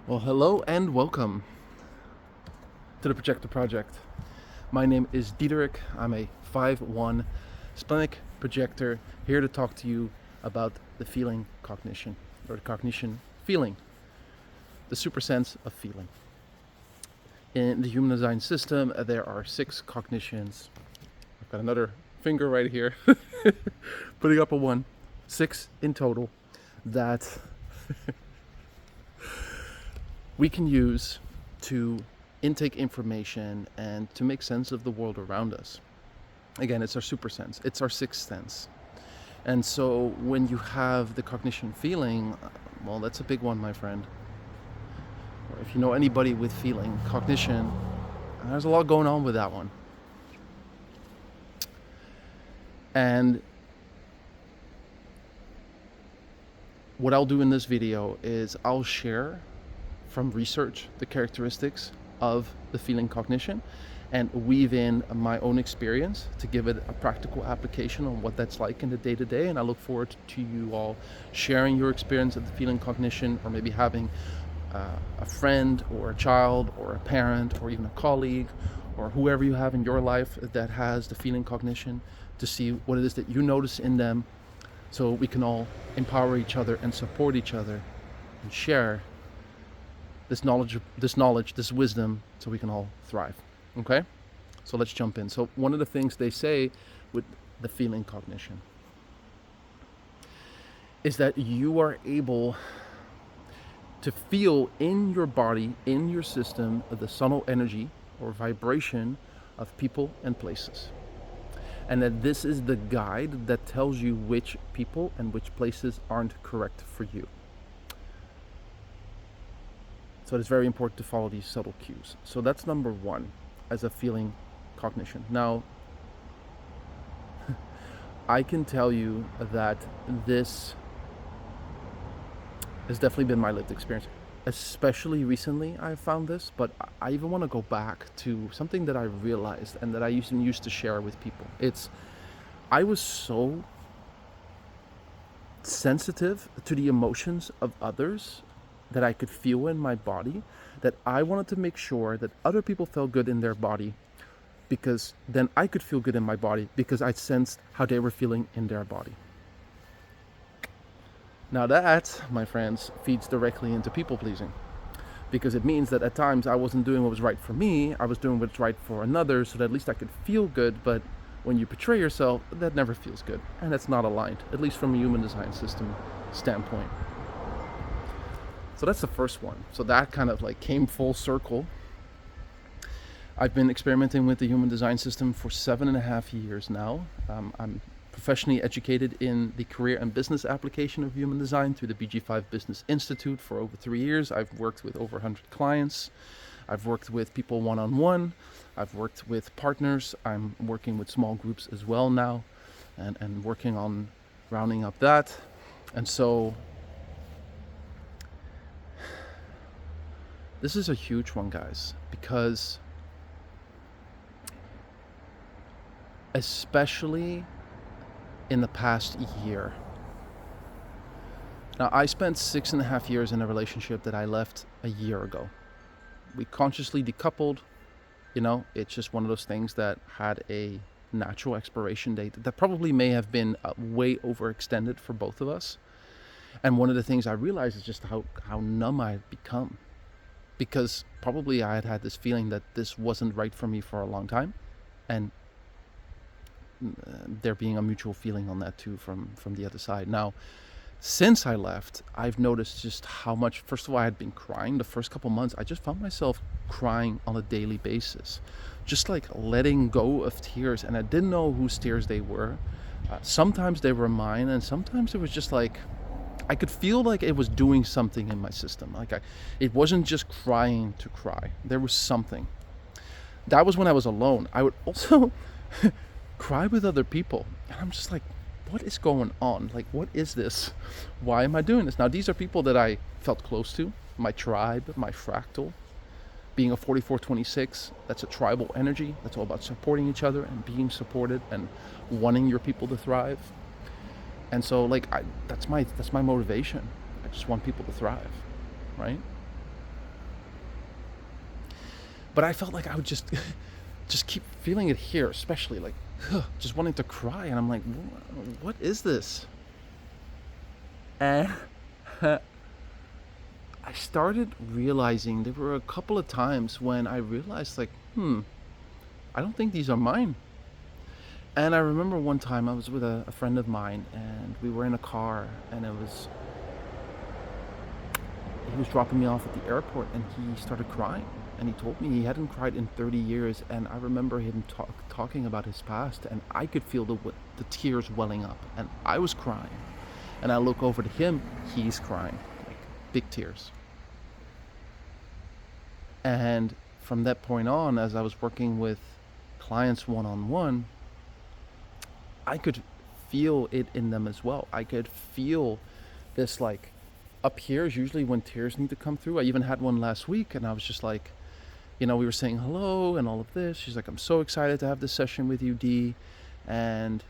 Well, hello and welcome to the Projector Project. My name is Diederik. I'm a 5-1 splenic projector here to talk to you about the feeling cognition, or the cognition feeling, the super sense of feeling. In the human design system, there are 6 cognitions. I've got another finger right here, putting up a 1, 6 in total, that we can use to intake information and to make sense of the world around us. Again, it's our super sense, it's our sixth sense. And so when you have the cognition feeling, well, that's a big one, my friend. Or if you know anybody with feeling cognition, there's a lot going on with that one. And what I'll do in this video is I'll share from research the characteristics of the feeling cognition and weave in my own experience to give it a practical application on what that's like in the day-to-day. And I look forward to you all sharing your experience of the feeling cognition, or maybe having a friend or a child or a parent or even a colleague or whoever you have in your life that has the feeling cognition, to see what it is that you notice in them, so we can all empower each other and support each other and share this knowledge, this wisdom, so we can all thrive. Okay? So let's jump in. So one of the things they say with the feeling cognition is that you are able to feel in your body, in your system, the subtle energy or vibration of people and places. And that this is the guide that tells you which people and which places aren't correct for you. So it's very important to follow these subtle cues. So that's number one as a feeling cognition. Now, I can tell you that this has definitely been my lived experience. Especially recently, I found this, but I even want to go back to something that I realized and that I used to share with people. I was so sensitive to the emotions of others that I could feel in my body, that I wanted to make sure that other people felt good in their body, because then I could feel good in my body, because I sensed how they were feeling in their body. Now that, my friends, feeds directly into people pleasing, because it means that at times I wasn't doing what was right for me, I was doing what's right for another, so that at least I could feel good. But when you portray yourself, that never feels good, and that's not aligned, at least from a human design system standpoint. So that's the first one. So that kind of like came full circle. I've been experimenting with the human design system for 7.5 years now. I'm professionally educated in the career and business application of human design through the BG5 Business Institute for over 3 years. I've worked with over 100 clients. I've worked with people one-on-one. I've worked with partners. I'm working with small groups as well now, and working on rounding up that. And so this is a huge one, guys, because especially in the past year. Now, I spent 6.5 years in a relationship that I left a year ago. We consciously decoupled. It's just one of those things that had a natural expiration date that probably may have been way overextended for both of us. And one of the things I realized is just how numb I had become, because probably I had this feeling that this wasn't right for me for a long time, and there being a mutual feeling on that too from the other side. Now, since I left, I've noticed just how much, first of all, I had been crying. The first couple months, I just found myself crying on a daily basis, just like letting go of tears, and I didn't know whose tears they were. Sometimes they were mine, and sometimes it was just like, I could feel like it was doing something in my system. It wasn't just crying to cry. There was something. That was when I was alone. I would also cry with other people, and I'm just like, what is going on? Like, what is this? Why am I doing this? Now, these are people that I felt close to, my tribe, my fractal. Being a 4426, that's a tribal energy. That's all about supporting each other and being supported and wanting your people to thrive. And so, that's my motivation. I just want people to thrive, right? But I felt like I would just just keep feeling it here, especially like just wanting to cry. And I'm like, what is this? And I started realizing there were a couple of times when I realized like, I don't think these are mine. And I remember one time I was with a friend of mine, and we were in a car, and he was dropping me off at the airport, and he started crying. And he told me he hadn't cried in 30 years. And I remember him talking about his past, and I could feel the tears welling up, and I was crying. And I look over to him, he's crying, like big tears. And from that point on, as I was working with clients one-on-one, I could feel it in them as well. I could feel this, like, up here is usually when tears need to come through. I even had one last week, and I was just like, we were saying hello and all of this. She's like, I'm so excited to have this session with you, Dee. And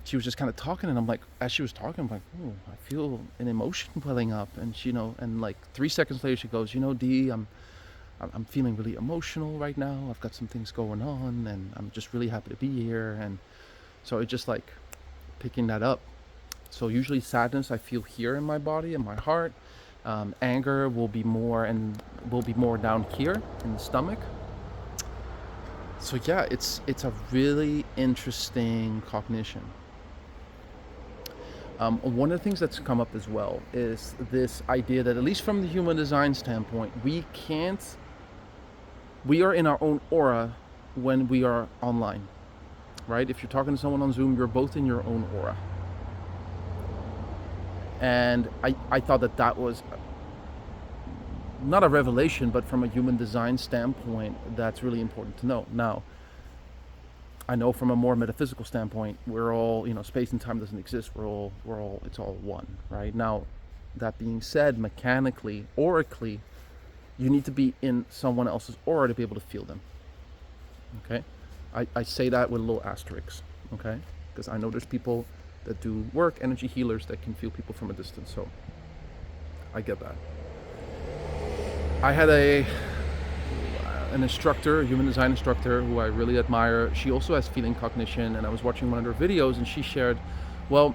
she was just kind of talking, and I'm like, as she was talking, I'm like, oh, I feel an emotion welling up. And she, and like 3 seconds later, she goes, Dee, I'm feeling really emotional right now. I've got some things going on, and I'm just really happy to be here. And so it just like picking that up. So usually sadness I feel here in my body, in my heart. Anger will be more down here in the stomach. So yeah, it's a really interesting cognition. One of the things that's come up as well is this idea that, at least from the human design standpoint, we are in our own aura when we are online, right? If you're talking to someone on Zoom, you're both in your own aura. And I thought that was not a revelation, but from a human design standpoint, that's really important to know. Now, I know from a more metaphysical standpoint, we're all, space and time doesn't exist. It's all one, right? Now, that being said, mechanically, aurically, you need to be in someone else's aura to be able to feel them, okay? I say that with a little asterisk, okay? Because I know there's people that do work, energy healers, that can feel people from a distance, so I get that. I had an instructor, a human design instructor, who I really admire. She also has feeling cognition, and I was watching one of her videos, and she shared, well,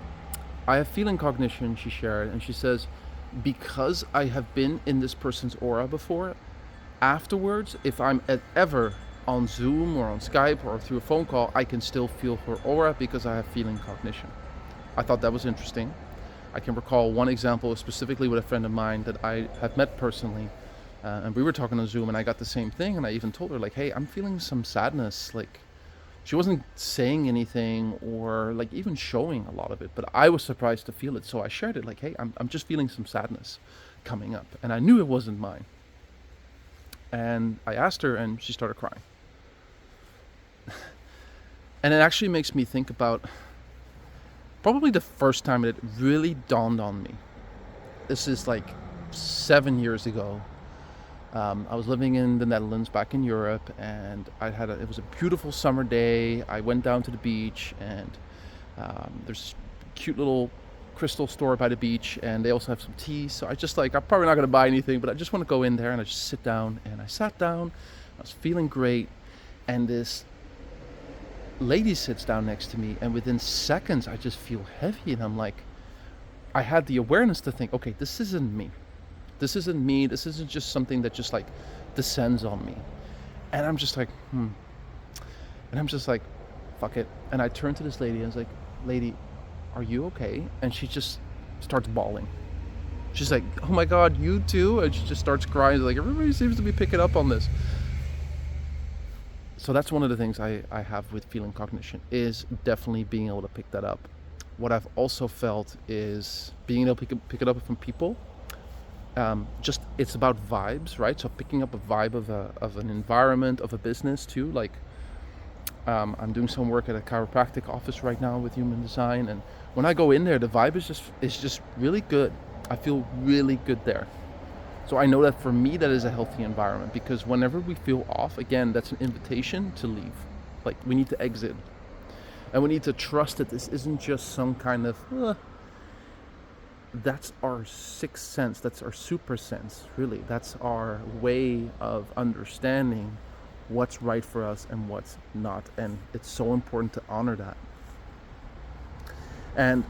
I have feeling cognition, she shared, and she says, because I have been in this person's aura before, afterwards, if I'm ever on Zoom or on Skype or through a phone call, I can still feel her aura because I have feeling cognition. I thought that was interesting. I can recall one example specifically with a friend of mine that I have met personally, and we were talking on Zoom, and I got the same thing, and I even told her, like, hey, I'm feeling some sadness. Like, she wasn't saying anything or like even showing a lot of it, but I was surprised to feel it, so I shared it, like, hey, I'm just feeling some sadness coming up, and I knew it wasn't mine. And I asked her, and she started crying. And it actually makes me think about probably the first time it really dawned on me. This is like 7 years ago. I was living in the Netherlands, back in Europe, and it was a beautiful summer day. I went down to the beach, and there's a cute little crystal store by the beach, and they also have some tea. So I'm probably not going to buy anything, but I just want to go in there, and I just sit down. And I sat down, I was feeling great, and this lady sits down next to me, and within seconds I just feel heavy, and I'm like, I had the awareness to think, okay, this isn't me. This isn't just something that just like descends on me. And I'm just like, And I'm just like, fuck it. And I turned to this lady, and I was like, lady, are you okay? And she just starts bawling. She's like, oh my God, you too? And she just starts crying. Like, everybody seems to be picking up on this. So that's one of the things I have with feeling cognition, is definitely being able to pick that up. What I've also felt is being able to pick it up from people. It's about vibes, right? So picking up a vibe of an environment, of a business too. Like, I'm doing some work at a chiropractic office right now with human design, and when I go in there, the vibe is just really good. I feel really good there. So I know that for me, that is a healthy environment, because whenever we feel off, again, that's an invitation to leave. Like, we need to exit, and we need to trust that this isn't just some kind of that's our sixth sense, that's our super sense, really. That's our way of understanding what's right for us and what's not. And it's so important to honor that. And,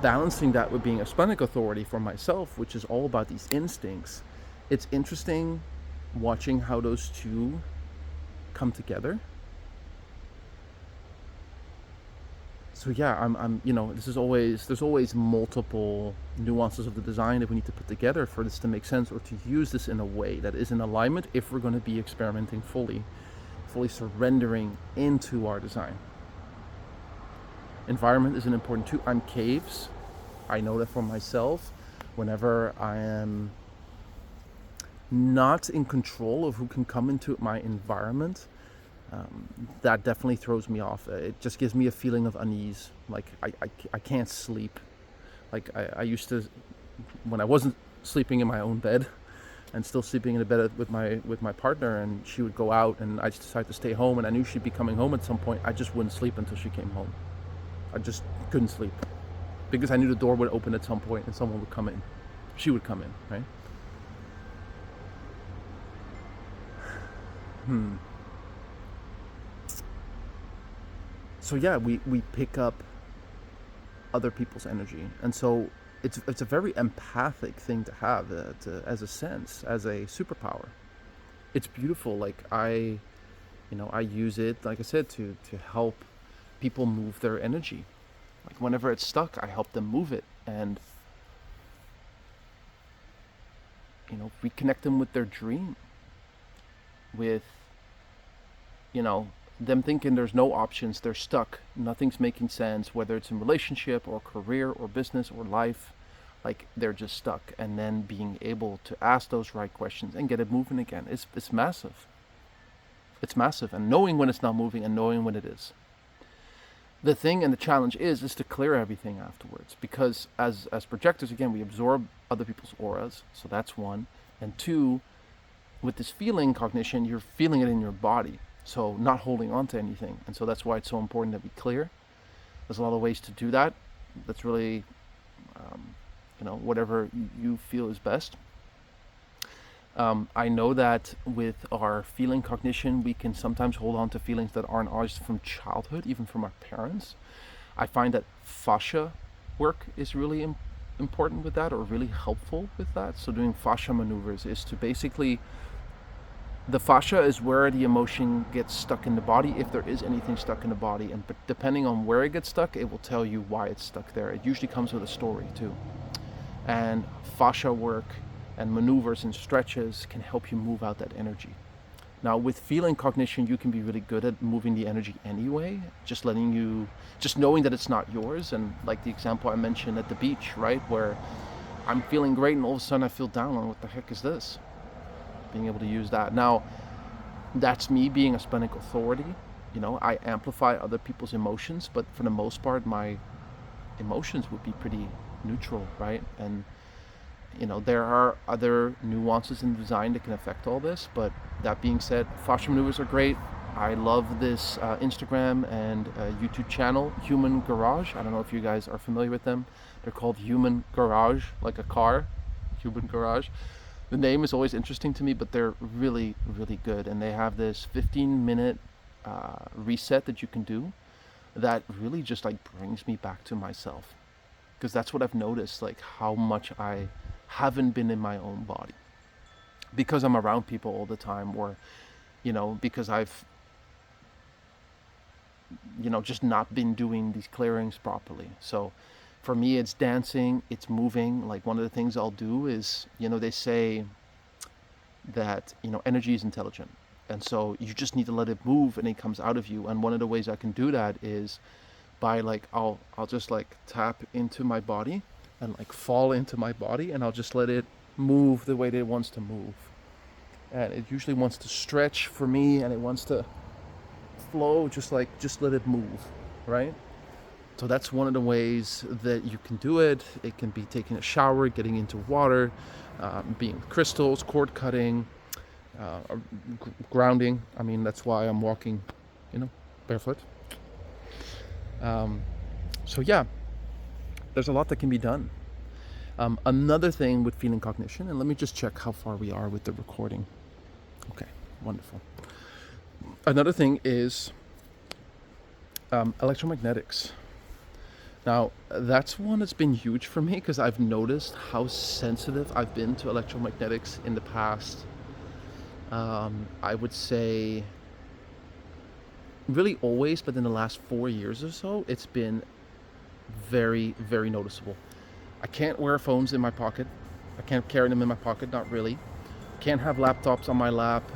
balancing that with being a splenic authority for myself, which is all about these instincts, it's interesting watching how those two come together. So yeah, I'm there's always multiple nuances of the design that we need to put together for this to make sense, or to use this in a way that is in alignment if we're going to be experimenting fully surrendering into our design. Environment is an important too. I'm caves. I know that for myself. Whenever I am not in control of who can come into my environment, that definitely throws me off. It just gives me a feeling of unease. Like I can't sleep. Like I used to, when I wasn't sleeping in my own bed and still sleeping in a bed with my partner, and she would go out and I just decided to stay home, and I knew she'd be coming home at some point. I just wouldn't sleep until she came home. I just couldn't sleep because I knew the door would open at some point and someone would come in. She would come in, right? So yeah, we pick up other people's energy, and so it's a very empathic thing to have, as a sense, as a superpower. It's beautiful. Like I use it, like I said, to help people move their energy. Like whenever it's stuck, I help them move it, and reconnect them with their dream, with them thinking there's no options, they're stuck, nothing's making sense, whether it's in relationship or career or business or life. Like they're just stuck, and then being able to ask those right questions and get it moving again, it's massive. It's massive. And knowing when it's not moving and knowing when it is. The thing and the challenge is to clear everything afterwards, because as projectors, again, we absorb other people's auras, so that's one. And two, with this feeling cognition, you're feeling it in your body, so not holding on to anything. And so that's why it's so important that we clear. There's a lot of ways to do that. That's really whatever you feel is best. I know that with our feeling cognition, we can sometimes hold on to feelings that aren't ours from childhood, even from our parents. I find that fascia work is really important with that, or really helpful with that. So doing fascia maneuvers is to basically, the fascia is where the emotion gets stuck in the body, if there is anything stuck in the body. And depending on where it gets stuck, it will tell you why it's stuck there. It usually comes with a story too. And fascia work and maneuvers and stretches can help you move out that energy. Now with feeling cognition, you can be really good at moving the energy anyway, just knowing that it's not yours. And like the example I mentioned at the beach, right, where I'm feeling great and all of a sudden I feel down on what the heck is this? Being able to use that. Now that's me being a splenic authority. I amplify other people's emotions, but for the most part my emotions would be pretty neutral, right? And there are other nuances in design that can affect all this. But that being said, fascia maneuvers are great. I love this Instagram and YouTube channel, Human Garage. I don't know if you guys are familiar with them. They're called Human Garage, like a car, Human Garage. The name is always interesting to me, but they're really, really good. And they have this 15-minute reset that you can do that really just like brings me back to myself. Because that's what I've noticed, like how much I haven't been in my own body, because I'm around people all the time, or because I've just not been doing these clearings properly. So for me, it's dancing, it's moving. Like one of the things I'll do is, they say that energy is intelligent, and so you just need to let it move and it comes out of you. And one of the ways I can do that is by I'll just tap into my body and fall into my body, and I'll just let it move the way that it wants to move. And it usually wants to stretch for me, and it wants to flow, just let it move, right? So that's one of the ways that you can do it. It can be taking a shower, getting into water, being with crystals, cord cutting, grounding. I mean, that's why I'm walking, barefoot. So yeah, there's a lot that can be done. Another thing with feeling cognition, and let me just check how far we are with the recording. Okay, wonderful. Another thing is electromagnetics. Now, that's one that's been huge for me because I've noticed how sensitive I've been to electromagnetics in the past. I would say really always, but in the last 4 years or so, it's been very, very noticeable. I can't wear phones in my pocket. I can't carry them in my pocket, not really. Can't have laptops on my lap.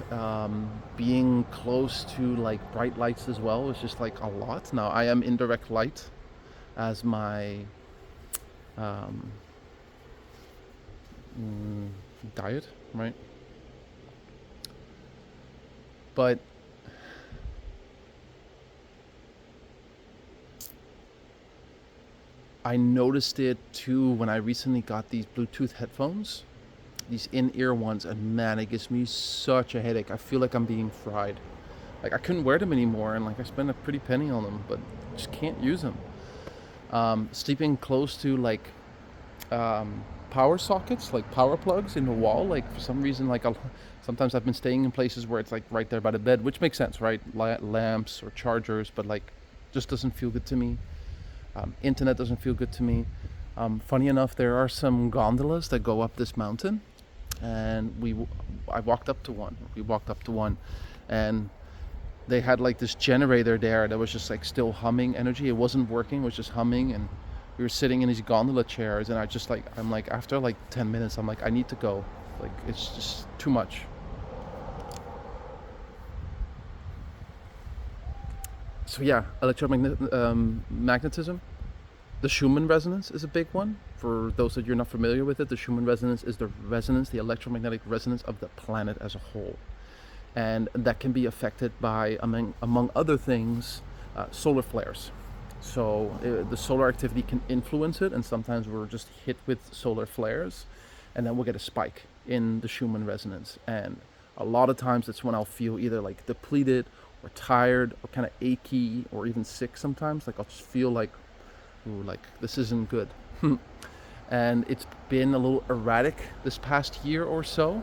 Being close to like bright lights as well is just like a lot. Now, I am indirect light as my um, diet, right? But I noticed it too when I recently got these Bluetooth headphones, these in-ear ones, and man, it gives me such a headache. I feel like I'm being fried. Like I couldn't wear them anymore, and like I spent a pretty penny on them, but just can't use them. Sleeping close to like power sockets, like power plugs in the wall, like for some reason, like sometimes I've been staying in places where it's like right there by the bed, which makes sense, right? Lamps or chargers, but like just doesn't feel good to me. Internet doesn't feel good to me. Funny enough, there are some gondolas that go up this mountain, and I walked up to one. We walked up to one, and they had like this generator there that was just like still humming energy. It wasn't working, it was just humming, and we were sitting in these gondola chairs, and I'm like after like 10 minutes, I'm like, I need to go. Like it's just too much. So yeah, magnetism. The Schumann resonance is a big one. For those that you're not familiar with it, the Schumann resonance is the electromagnetic resonance of the planet as a whole. And that can be affected by, among other things, solar flares. So the solar activity can influence it, and sometimes we're just hit with solar flares, and then we'll get a spike in the Schumann resonance. And a lot of times it's when I'll feel either like depleted or tired or kind of achy or even sick sometimes. Like I'll just feel like, ooh, like this isn't good. And it's been a little erratic this past year or so.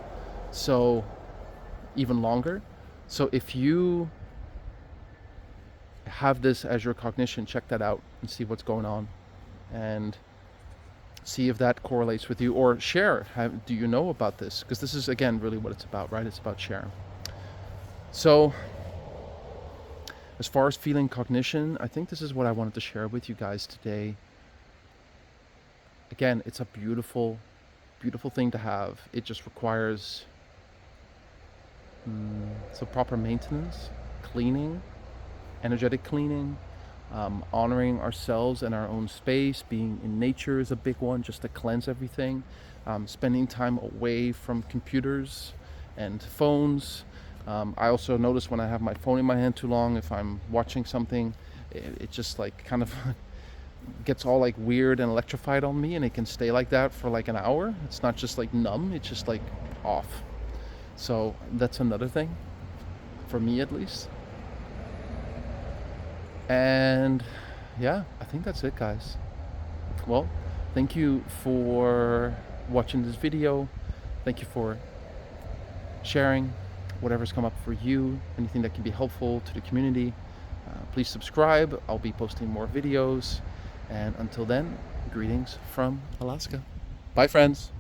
So even longer. So if you have this as your cognition, check that out and see what's going on and see if that correlates with you, or share. Do you know about this? Because this is, again, really what it's about, right? It's about sharing. So as far as feeling cognition, I think this is what I wanted to share with you guys today. Again, it's a beautiful, beautiful thing to have. It just requires some proper maintenance, cleaning, energetic cleaning, honoring ourselves and our own space. Being in nature is a big one, just to cleanse everything. Spending time away from computers and phones. I also notice when I have my phone in my hand too long, if I'm watching something, it just like kind of gets all like weird and electrified on me, and it can stay like that for like an hour. It's not just like numb, it's just like off. So that's another thing, for me at least. And yeah, I think that's it, guys. Well, thank you for watching this video. Thank you for sharing whatever's come up for you, anything that can be helpful to the community. Please subscribe. I'll be posting more videos. And until then, greetings from Alaska. Bye, friends.